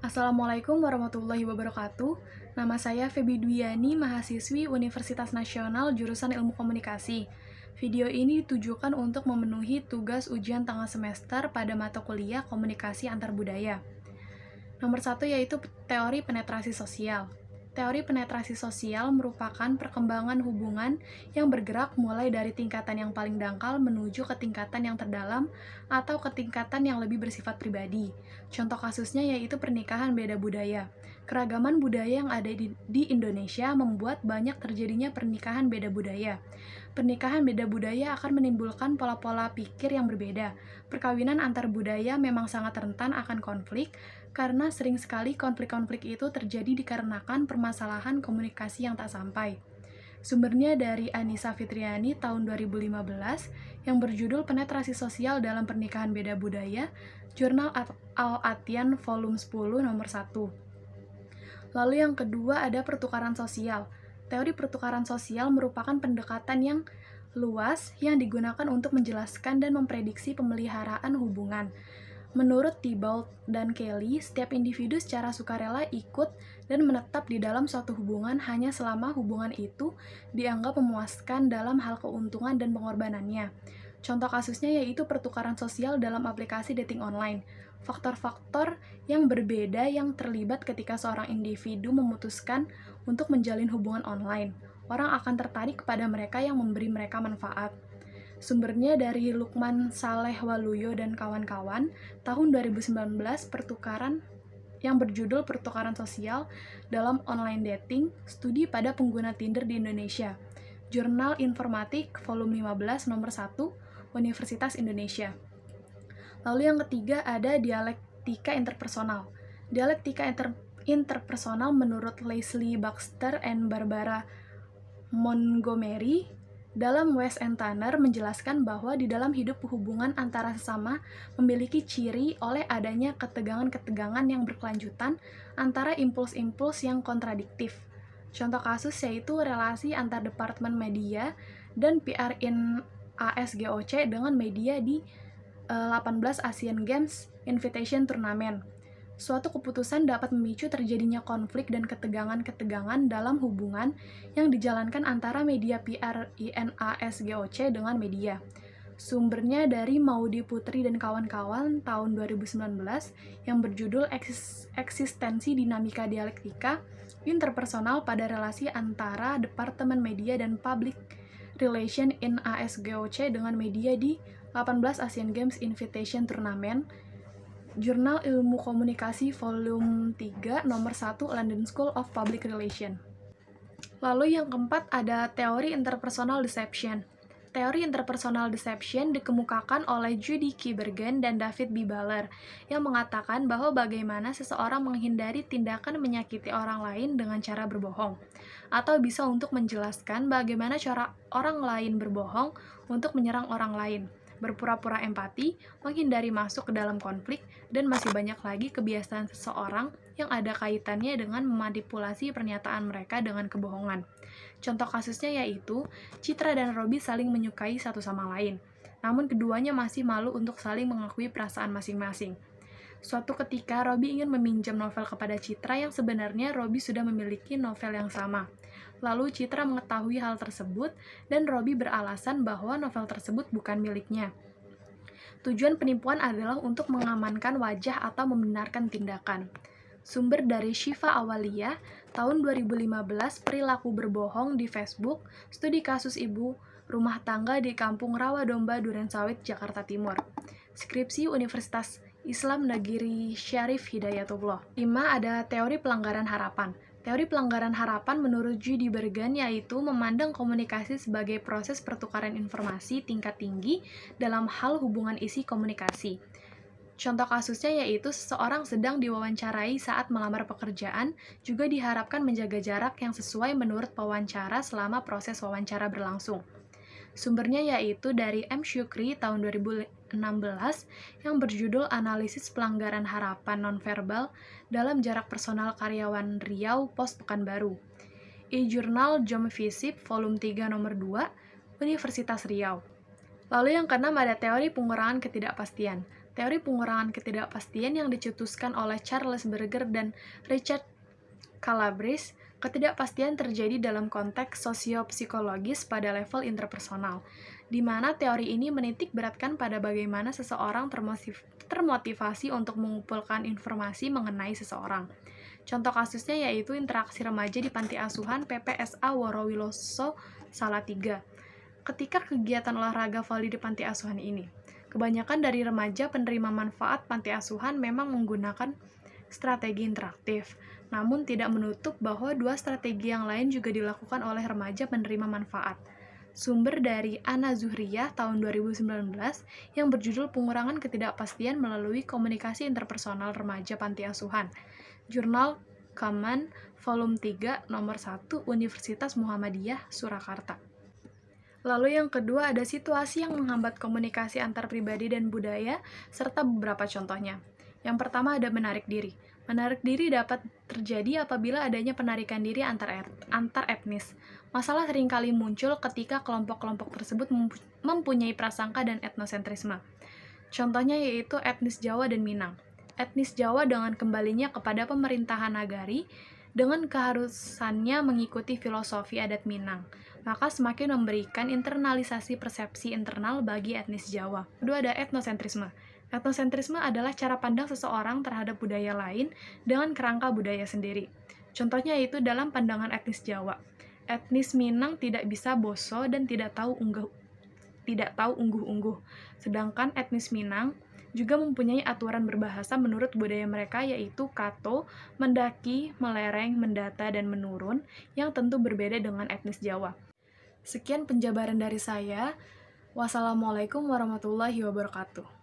Assalamualaikum warahmatullahi wabarakatuh. Nama saya Feby Dwiani, mahasiswi Universitas Nasional jurusan Ilmu Komunikasi. Video ini ditujukan untuk memenuhi tugas ujian tengah semester pada mata kuliah Komunikasi Antar Budaya. Nomor 1 yaitu teori penetrasi sosial. Teori penetrasi sosial merupakan perkembangan hubungan yang bergerak mulai dari tingkatan yang paling dangkal menuju ke tingkatan yang terdalam atau ke tingkatan yang lebih bersifat pribadi. Contoh kasusnya yaitu pernikahan beda budaya. Keragaman budaya yang ada di Indonesia membuat banyak terjadinya pernikahan beda budaya. Pernikahan beda budaya akan menimbulkan pola-pola pikir yang berbeda. Perkawinan antar budaya memang sangat rentan akan konflik, karena sering sekali konflik-konflik itu terjadi dikarenakan permasalahan komunikasi yang tak sampai. Sumbernya dari Anissa Fitriani tahun 2015 yang berjudul Penetrasi Sosial dalam Pernikahan Beda Budaya, Jurnal Al-Atyan Volume 10 nomor 1. Lalu yang kedua ada pertukaran sosial. Teori pertukaran sosial merupakan pendekatan yang luas yang digunakan untuk menjelaskan dan memprediksi pemeliharaan hubungan. Menurut Thibault dan Kelly, setiap individu secara sukarela ikut dan menetap di dalam suatu hubungan hanya selama hubungan itu dianggap memuaskan dalam hal keuntungan dan pengorbanannya. Contoh kasusnya yaitu pertukaran sosial dalam aplikasi dating online. Faktor-faktor yang berbeda yang terlibat ketika seorang individu memutuskan untuk menjalin hubungan online. Orang akan tertarik kepada mereka yang memberi mereka manfaat. Sumbernya dari Lukman Saleh Waluyo dan kawan-kawan, tahun 2019, pertukaran yang berjudul Pertukaran Sosial dalam Online Dating, Studi pada Pengguna Tinder di Indonesia. Jurnal Informatik, volume 15, nomor 1, Universitas Indonesia. Lalu yang ketiga ada dialektika interpersonal. Dialektika interpersonal menurut Leslie Baxter and Barbara Montgomery dalam West and Tanner menjelaskan bahwa di dalam hidup hubungan antara sesama memiliki ciri oleh adanya ketegangan-ketegangan yang berkelanjutan antara impuls-impuls yang kontradiktif. Contoh kasus yaitu relasi antar Departemen Media dan PR in ASGOC dengan media di 18 Asian Games Invitation Tournament. Suatu keputusan dapat memicu terjadinya konflik dan ketegangan-ketegangan dalam hubungan yang dijalankan antara media PR INASGOC dengan media. Sumbernya dari Maudi Putri dan kawan-kawan tahun 2019 yang berjudul Eksistensi Dinamika Dialektika Interpersonal pada Relasi Antara Departemen Media dan Public Relation in ASGOC dengan media di 18 Asian Games Invitation Tournament. Jurnal Ilmu Komunikasi Volume 3 nomor 1 London School of Public Relations. Lalu yang keempat ada teori interpersonal deception. Teori interpersonal deception dikemukakan oleh Judy Kibergen dan David B. Baller yang mengatakan bahwa bagaimana seseorang menghindari tindakan menyakiti orang lain dengan cara berbohong, atau bisa untuk menjelaskan bagaimana cara orang lain berbohong untuk menyerang orang lain, berpura-pura empati, menghindari masuk ke dalam konflik, dan masih banyak lagi kebiasaan seseorang yang ada kaitannya dengan memanipulasi pernyataan mereka dengan kebohongan. Contoh kasusnya yaitu, Citra dan Robby saling menyukai satu sama lain, namun keduanya masih malu untuk saling mengakui perasaan masing-masing. Suatu ketika, Robby ingin meminjam novel kepada Citra yang sebenarnya Robby sudah memiliki novel yang sama. Lalu Citra mengetahui hal tersebut dan Robby beralasan bahwa novel tersebut bukan miliknya. Tujuan penipuan adalah untuk mengamankan wajah atau membenarkan tindakan. Sumber dari Syifa Awalia, tahun 2015, Perilaku Berbohong di Facebook, Studi Kasus Ibu Rumah Tangga di Kampung Rawadomba, Durensawit, Jakarta Timur. Skripsi Universitas Islam Negeri Syarif Hidayatullah. 5. Ada teori pelanggaran harapan. Teori pelanggaran harapan menurut Judy Bergen yaitu memandang komunikasi sebagai proses pertukaran informasi tingkat tinggi dalam hal hubungan isi komunikasi. Contoh kasusnya yaitu seseorang sedang diwawancarai saat melamar pekerjaan, juga diharapkan menjaga jarak yang sesuai menurut pewawancara selama proses wawancara berlangsung. Sumbernya yaitu dari M. Syukri tahun 2016 yang berjudul Analisis Pelanggaran Harapan Nonverbal dalam Jarak Personal Karyawan Riau Pos Pekanbaru. E-Jurnal Jom Visip Volume 3 nomor 2 Universitas Riau. Lalu yang keenam ada teori pengurangan ketidakpastian. Teori pengurangan ketidakpastian yang dicetuskan oleh Charles Berger dan Richard Calabrese, ketidakpastian terjadi dalam konteks sosiopsikologis pada level interpersonal, di mana teori ini menitik beratkan pada bagaimana seseorang termotivasi untuk mengumpulkan informasi mengenai seseorang. Contoh kasusnya yaitu interaksi remaja di panti asuhan PPSA Worowiloso Salatiga. Ketika kegiatan olahraga voli di panti asuhan ini, kebanyakan dari remaja penerima manfaat panti asuhan memang menggunakan strategi interaktif, namun tidak menutup bahwa dua strategi yang lain juga dilakukan oleh remaja penerima manfaat. Sumber dari Ana Zuhriyah tahun 2019 yang berjudul Pengurangan Ketidakpastian Melalui Komunikasi Interpersonal Remaja Panti Asuhan. Jurnal Kaman, Volume 3, Nomor 1, Universitas Muhammadiyah, Surakarta. Lalu yang kedua ada situasi yang menghambat komunikasi antar pribadi dan budaya, serta beberapa contohnya. Yang pertama ada menarik diri. Menarik diri dapat terjadi apabila adanya penarikan diri antar etnis. Masalah seringkali muncul ketika kelompok-kelompok tersebut mempunyai prasangka dan etnosentrisme. Contohnya yaitu etnis Jawa dan Minang. Etnis Jawa dengan kembalinya kepada pemerintahan nagari dengan keharusannya mengikuti filosofi adat Minang, maka semakin memberikan internalisasi persepsi internal bagi etnis Jawa. Kedua ada etnosentrisme. Etnosentrisme adalah cara pandang seseorang terhadap budaya lain dengan kerangka budaya sendiri. Contohnya yaitu dalam pandangan etnis Jawa. Etnis Minang tidak bisa boso dan tidak tahu ungguh-ungguh. Sedangkan etnis Minang juga mempunyai aturan berbahasa menurut budaya mereka yaitu kato, mendaki, melereng, mendata, dan menurun yang tentu berbeda dengan etnis Jawa. Sekian penjabaran dari saya. Wassalamualaikum warahmatullahi wabarakatuh.